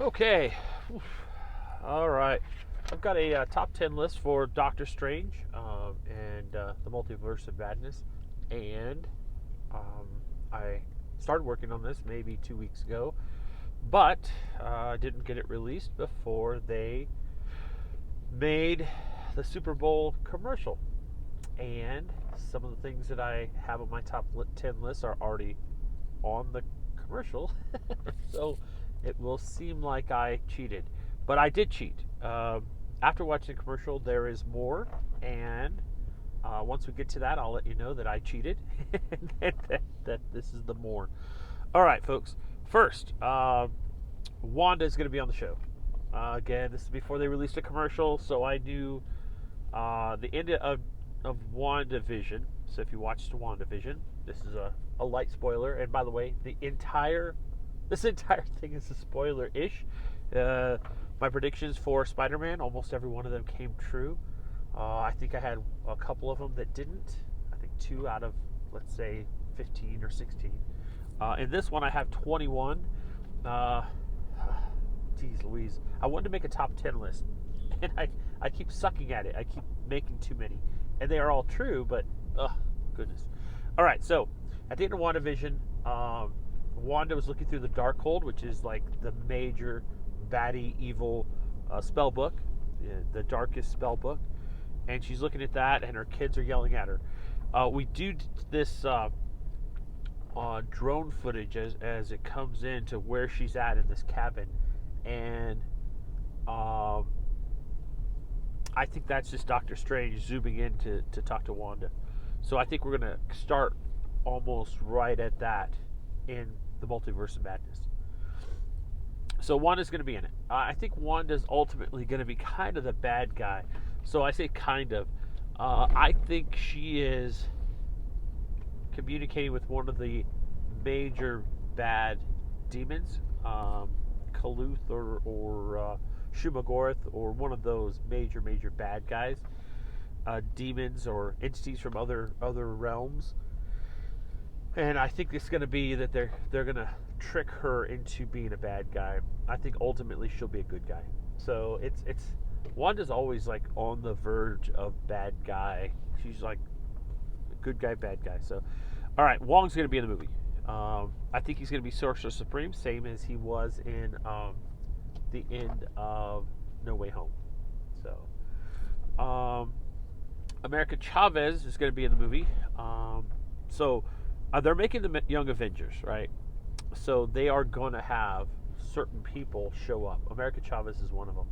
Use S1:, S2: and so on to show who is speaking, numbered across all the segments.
S1: Okay. All right. I've got a top 10 list for Doctor Strange and the Multiverse of Madness. And I started working on this maybe 2 weeks ago, but I didn't get it released before they made the Super Bowl commercial. And some of the things that I have on my top 10 list are already on the commercial. So it will seem like I cheated. But I did cheat. After watching the commercial, there is more. And once we get to that, I'll let you know that I cheated and that this is the more. All right, folks. First, Wanda is going to be on the show. Again, this is before they released a commercial, so I knew the end of WandaVision. So if you watched WandaVision, this is a light spoiler. And by the way, this entire thing is a spoiler-ish. My predictions for Spider-Man, almost every one of them came true. I think I had a couple of them that didn't. I think 2 out of, let's say, 15 or 16. In this one, I have 21. Geez Louise. I wanted to make a top 10 list, and I keep sucking at it. I keep making too many. And they are all true, but, goodness. All right, so at the end of WandaVision, Wanda was looking through the Darkhold, which is like the major baddie evil spell book, the darkest spell book. And she's looking at that, and her kids are yelling at her. We do this drone footage as it comes in to where she's at in this cabin. And I think that's just Doctor Strange zooming in to talk to Wanda. So I think we're going to start almost right at that in the Multiverse of Madness. So Wanda's going to be in it. I think Wanda's ultimately going to be kind of the bad guy. So I say kind of. I think she is communicating with one of the major bad demons, Kaluth or Shumagorath, or one of those major bad guys, demons or entities from other realms. And I think it's going to be that they're going to trick her into being a bad guy. I think ultimately she'll be a good guy. So it's Wanda's always like on the verge of bad guy. She's like good guy, bad guy. So, all right, Wong's going to be in the movie. I think he's going to be Sorcerer Supreme, same as he was in the end of No Way Home. So, America Chavez is going to be in the movie. They're making the Young Avengers, right? So they are going to have certain people show up. America Chavez is one of them.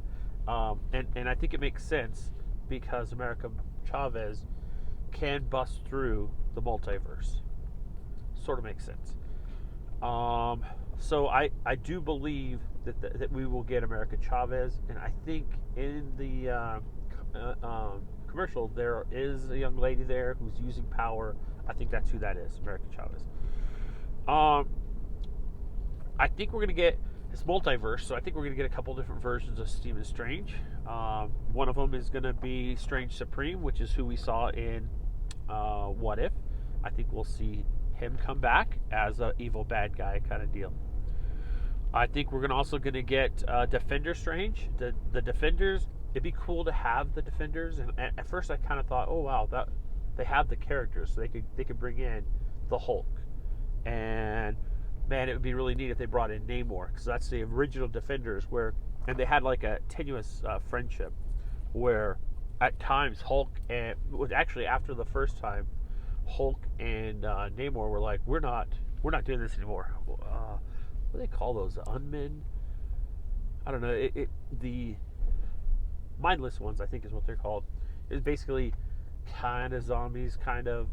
S1: And I think it makes sense because America Chavez can bust through the multiverse. Sort of makes sense. So I do believe that we will get America Chavez. And I think in the commercial there is a young lady there who's using power. I think that's who that is, America Chavez. I think we're going to get this multiverse, so I think we're going to get a couple different versions of Stephen Strange. One of them is going to be Strange Supreme, which is who we saw in What If. I think we'll see him come back as an evil bad guy kind of deal. I think we're also going to get Defender Strange. The Defenders, it'd be cool to have the Defenders. And at first I kind of thought, oh wow, that they have the characters, so they could bring in the Hulk. And man, it would be really neat if they brought in Namor, because that's the original Defenders, and they had like a tenuous friendship, where at times Hulk and actually after the first time, Hulk and Namor were like, we're not doing this anymore. What do they call those? Unmen? I don't know. The mindless ones, I think, is what they're called. It's basically kind of zombies, kind of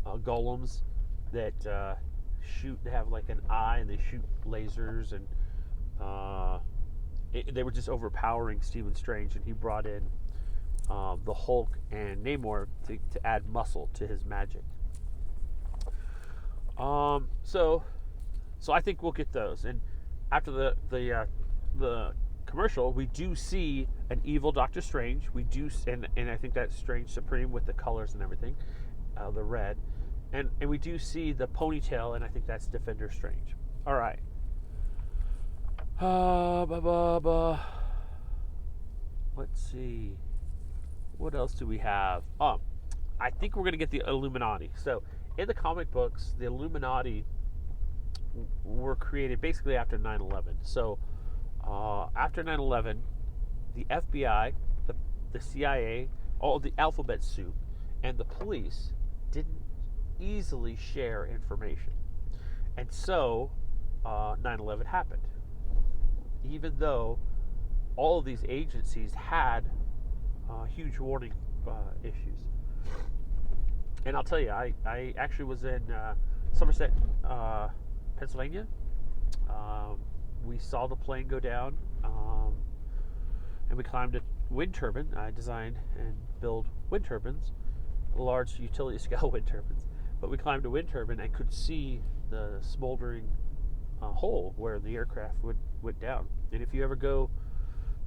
S1: golems that shoot. They have like an eye and they shoot lasers, and they were just overpowering Stephen Strange, and he brought in the Hulk and Namor to add muscle to his magic. So I think we'll get those. And after the commercial, we do see an evil Doctor Strange. We do, and I think that's Strange Supreme with the colors and everything, the red, and we do see the ponytail, and I think that's Defender Strange. All right. Ba, ba, ba. Let's see. What else do we have? I think we're going to get the Illuminati. So, in the comic books, the Illuminati were created basically after 9/11. So, after 9/11, the FBI, the CIA, all the alphabet soup, and the police didn't easily share information. And so, 9/11 happened. Even though all of these agencies had huge warning issues. And I'll tell you, I actually was in Somerset, Pennsylvania. We saw the plane go down, and we climbed a wind turbine. I designed and build wind turbines, large utility scale wind turbines. But we climbed a wind turbine and could see the smoldering hole where the aircraft went down. And if you ever go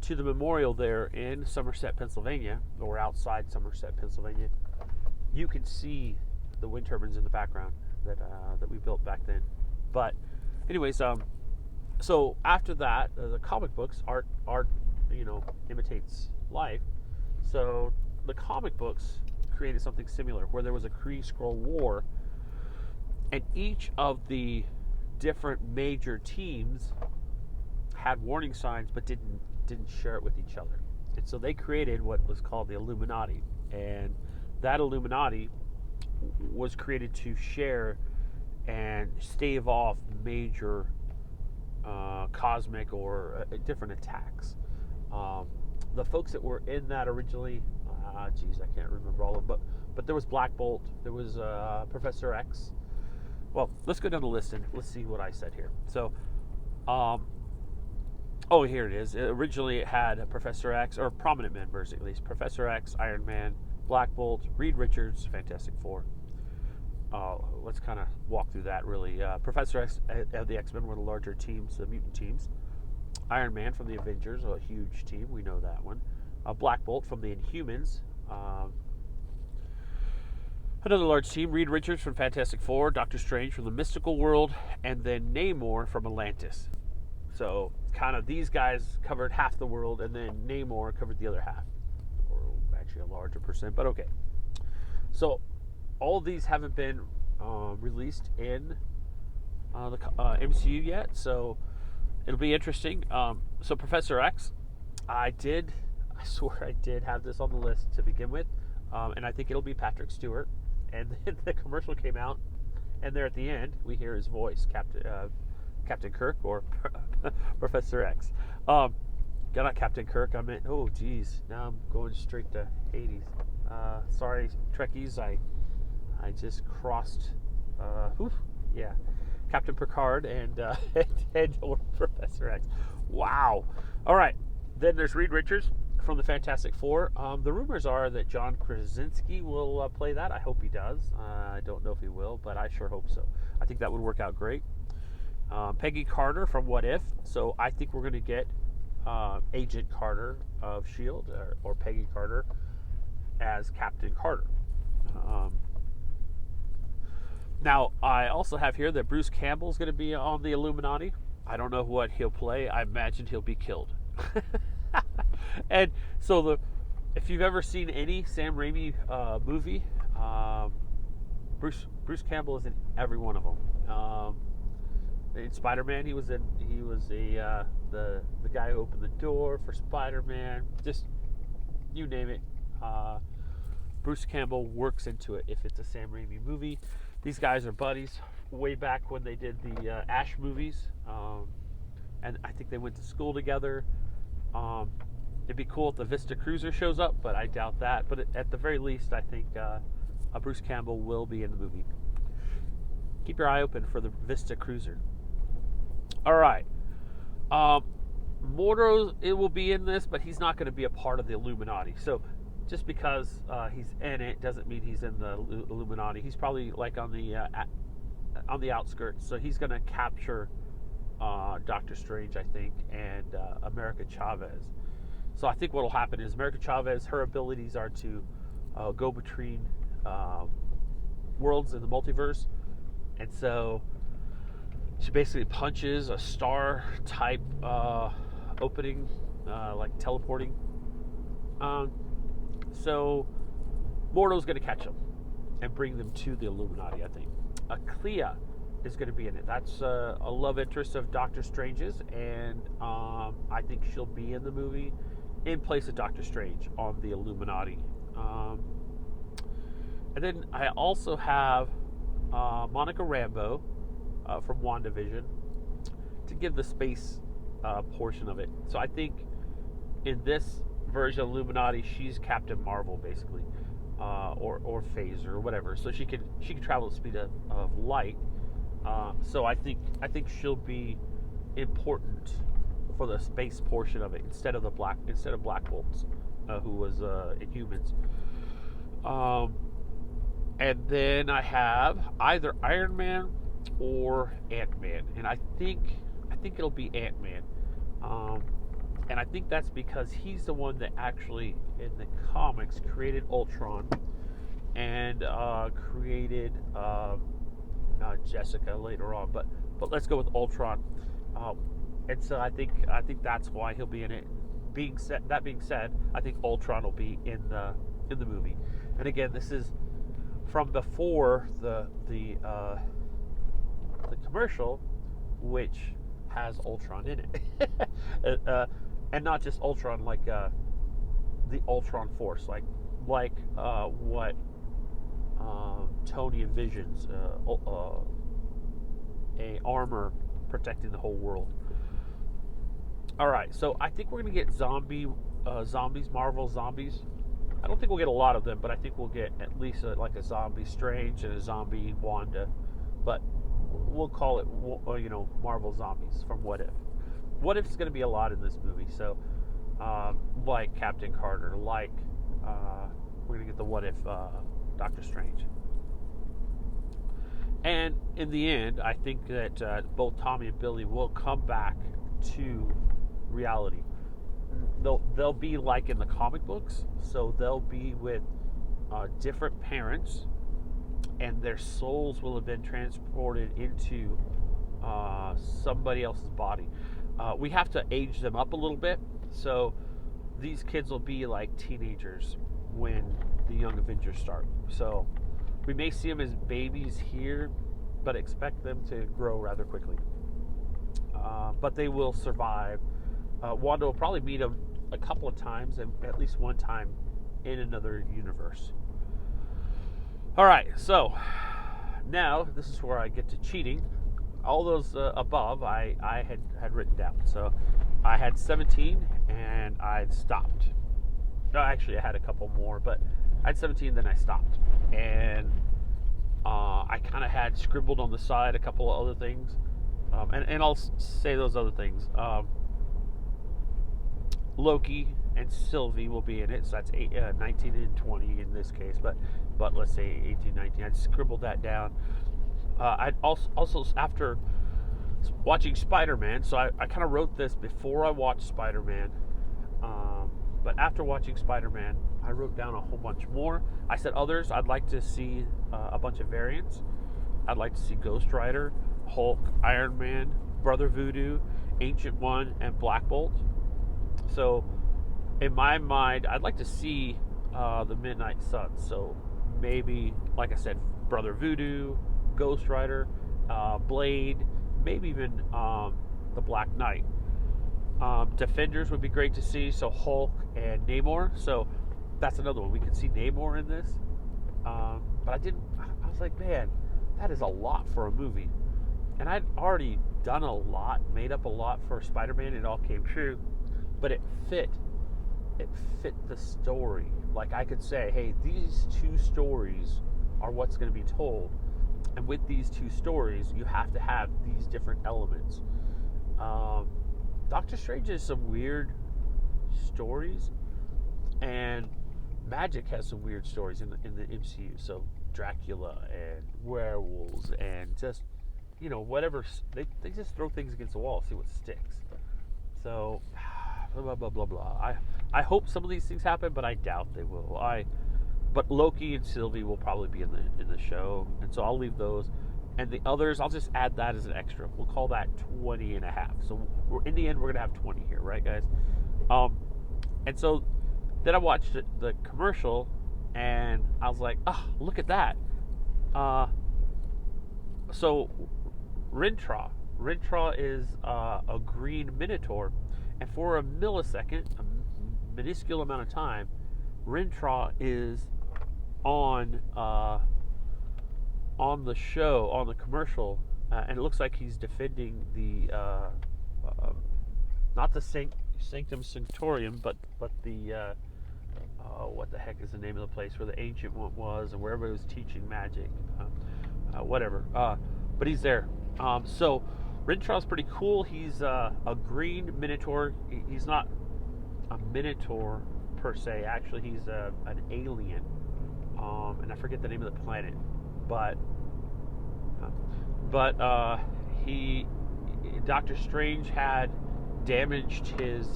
S1: to the memorial there in Somerset, Pennsylvania, or outside Somerset, Pennsylvania, you can see the wind turbines in the background that we built back then. But, anyways, so after that, the comic books art imitates life. So the comic books created something similar, where there was a Kree Skrull war, and each of the different major teams had warning signs, but didn't share it with each other. And so they created what was called the Illuminati, and that Illuminati was created to share and stave off major cosmic or different attacks. The folks that were in that originally, I can't remember all of them, but there was Black Bolt, there was Professor X. Well, let's go down the list and let's see what I said here. So, here it is. Originally, it had Professor X, or prominent members at least. Professor X, Iron Man, Black Bolt, Reed Richards, Fantastic Four. Let's kind of walk through that, really. Professor X of the X-Men were the larger teams, the mutant teams. Iron Man from the Avengers, a huge team. We know that one. Black Bolt from the Inhumans. Another large team. Reed Richards from Fantastic Four. Doctor Strange from the Mystical World. And then Namor from Atlantis. So, kind of these guys covered half the world, and then Namor covered the other half. Or actually a larger percent, but okay. So, all of these haven't been released in the MCU yet, so it'll be interesting. So, Professor X, I swear I did have this on the list to begin with, and I think it'll be Patrick Stewart. And then the commercial came out, and there at the end, we hear his voice, Captain Kirk or Professor X. Not Captain Kirk. I meant, oh geez, now I'm going straight to Hades. Sorry, Trekkies. I just crossed. Captain Picard and Professor X. Wow. All right. Then there's Reed Richards from the Fantastic Four. The rumors are that John Krasinski will play that. I hope he does. I don't know if he will, but I sure hope so. I think that would work out great. Peggy Carter from What If. So I think we're going to get Agent Carter of S.H.I.E.L.D. or Peggy Carter as Captain Carter. Now, I also have here that Bruce Campbell is going to be on the Illuminati. I don't know what he'll play. I imagine he'll be killed. And so if you've ever seen any Sam Raimi movie, Bruce Campbell is in every one of them. In Spider-Man, he was the guy who opened the door for Spider-Man. Just you name it. Bruce Campbell works into it if it's a Sam Raimi movie. These guys are buddies way back when they did the Ash movies, and I think they went to school together. It'd be cool if the Vista Cruiser shows up, but I doubt that. But at the very least, I think Bruce Campbell will be in the movie. Keep your eye open for the Vista Cruiser. All right. Mordor, it will be in this, but he's not going to be a part of the Illuminati. So just because he's in it doesn't mean he's in the Illuminati. He's probably like on the outskirts. So he's going to capture Doctor Strange, I think, and America Chavez. So I think what will happen is America Chavez, her abilities are to go between worlds in the multiverse. And so she basically punches a star type opening, like teleporting. So Mordor's going to catch them and bring them to the Illuminati, I think. Clea is going to be in it. That's a love interest of Doctor Strange's, and I think she'll be in the movie in place of Doctor Strange on the Illuminati. And then I also have Monica Rambeau from WandaVision to give the space portion of it. So I think in this version of Illuminati, she's Captain Marvel, basically, or Phaser or whatever. So she can travel at the speed of light. So I think she'll be important for the space portion of it instead of Black Bolt's, who was Inhumans. And then I have either Iron Man or Ant-Man, and I think it'll be Ant-Man. And I think that's because he's the one that actually, in the comics, created Ultron and created Jessica later on. But let's go with Ultron. And so I think that's why he'll be in it. That being said, I think Ultron will be in the movie. And again, this is from before the commercial, which has Ultron in it, and not just Ultron, like the Ultron Force, like what Tony envisions, a armor protecting the whole world. All right, so I think we're gonna get zombies, Marvel zombies. I don't think we'll get a lot of them, but I think we'll get at least like a zombie Strange and a zombie Wanda. But we'll call it, Marvel zombies from What If. What If is going to be a lot in this movie. So, like Captain Carter, like we're going to get the What If Doctor Strange. And in the end, I think that both Tommy and Billy will come back to reality. They'll be like in the comic books, so they'll be with different parents, and their souls will have been transported into somebody else's body. We have to age them up a little bit, so these kids will be like teenagers when the Young Avengers start. So we may see them as babies here, but expect them to grow rather quickly. But they will survive. Wanda will probably meet them a couple of times, and at least one time in another universe. All right, so now this is where I get to cheating. All those above I had written down. So I had 17 and I'd stopped. No, actually I had a couple more, but I had 17, then I stopped. And I kind of had scribbled on the side a couple of other things. And I'll say those other things. Loki and Sylvie will be in it, so that's 19 and 20 in this case, but let's say 18, 19. I scribbled that down. I'd also after watching Spider-Man, so I kind of wrote this before I watched Spider-Man, but after watching Spider-Man, I wrote down a whole bunch more. I said others. I'd like to see a bunch of variants. I'd like to see Ghost Rider, Hulk, Iron Man, Brother Voodoo, Ancient One, and Black Bolt. So, in my mind, I'd like to see the Midnight Suns. So, maybe, like I said, Brother Voodoo, Ghost Rider, Blade, maybe even the Black Knight. Defenders would be great to see. So, Hulk and Namor. So, that's another one. We could see Namor in this. But I was like, man, that is a lot for a movie. And I'd already done a lot, made up a lot for Spider-Man. It all came true. But it fit the story. Like I could say, hey, these two stories are what's going to be told. And with these two stories, you have to have these different elements. Doctor Strange has some weird stories, and Magic has some weird stories in the MCU. So Dracula and werewolves and just, whatever. They just throw things against the wall, see what sticks. So, blah, blah, blah, blah. I hope some of these things happen, but I doubt they will. But Loki and Sylvie will probably be in the show, and so I'll leave those. and the others, I'll just add that as an extra. We'll call that 20 and a half. So in the end, we're going to have 20 here, right, guys? And so then I watched the commercial, and I was like, oh, look at that. So Rintrah is a green minotaur, and for a millisecond, a minuscule amount of time, Rintrah is on the show, on the commercial, and it looks like he's defending the not the Sanctum Sanctorum, but the what the heck is the name of the place where the ancient one was, and where everybody was teaching magic, whatever. But he's there. So Rintrah's pretty cool. He's a green minotaur. He's not a minotaur per se. Actually, he's an alien, and I forget the name of the planet. But Doctor Strange had damaged his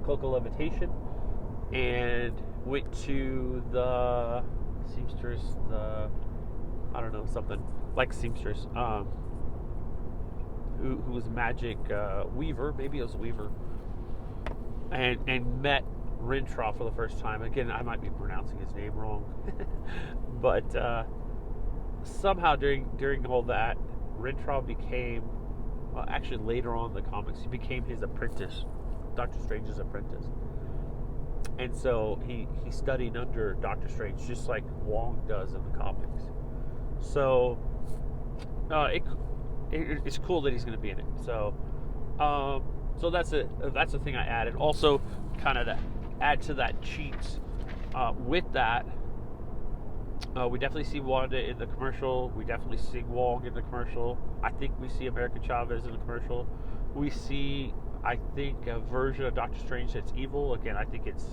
S1: cloak of levitation, and went to the seamstress, I don't know, something like seamstress, who was magic weaver, maybe it was a weaver, and met Rintrah for the first time. Again, I might be pronouncing his name wrong, but somehow during all that, Rintrah became, actually later on in the comics, he became his apprentice, Doctor Strange's apprentice. And so he studied under Doctor Strange, just like Wong does in the comics. So it's cool that he's going to be in it. So that's the thing I added. Also, kind of to add to that cheats, with that, we definitely see Wanda in the commercial. We definitely see Wong in the commercial. I think we see America Chavez in the commercial. We see, I think, a version of Doctor Strange that's evil. Again, I think it's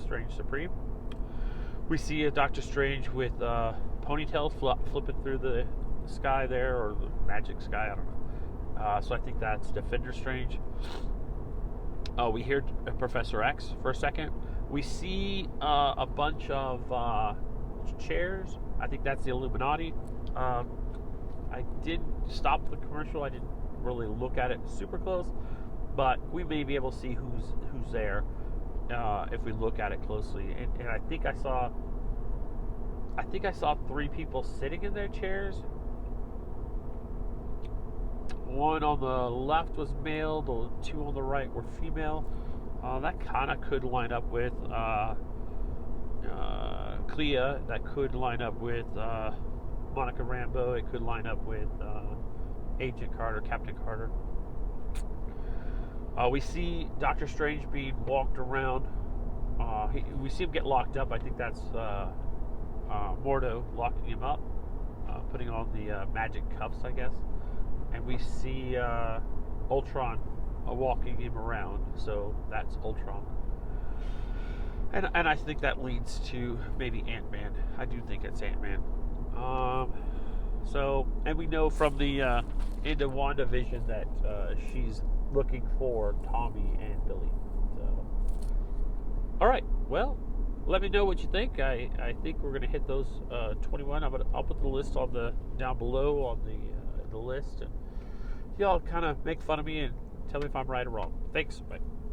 S1: Strange Supreme. We see a Doctor Strange with ponytail flipping through the sky there, or the magic sky, I don't know. So I think that's Defender Strange. We hear Professor X for a second. We see a bunch of chairs. I think that's the Illuminati. I didn't stop the commercial. I didn't really look at it super close, but we may be able to see who's there if we look at it closely. And I think I saw 3 people sitting in their chairs. One on the left was male, the 2 on the right were female. That kind of could line up with Clea. That could line up with Monica Rambeau. It could line up with Agent Carter, Captain Carter. We see Doctor Strange being walked around. We see him get locked up. I think that's Mordor locking him up, putting on the magic cuffs, I guess. And we see Ultron walking him around. So that's Ultron. And I think that leads to maybe Ant-Man. I do think it's Ant-Man. And we know from the end of WandaVision that she's looking for Tommy and Billy. So, all right. Well, let me know what you think. I think we're going to hit those 21. I'll put the list on down below on the list, and y'all kind of make fun of me and tell me if I'm right or wrong. Thanks. Bye.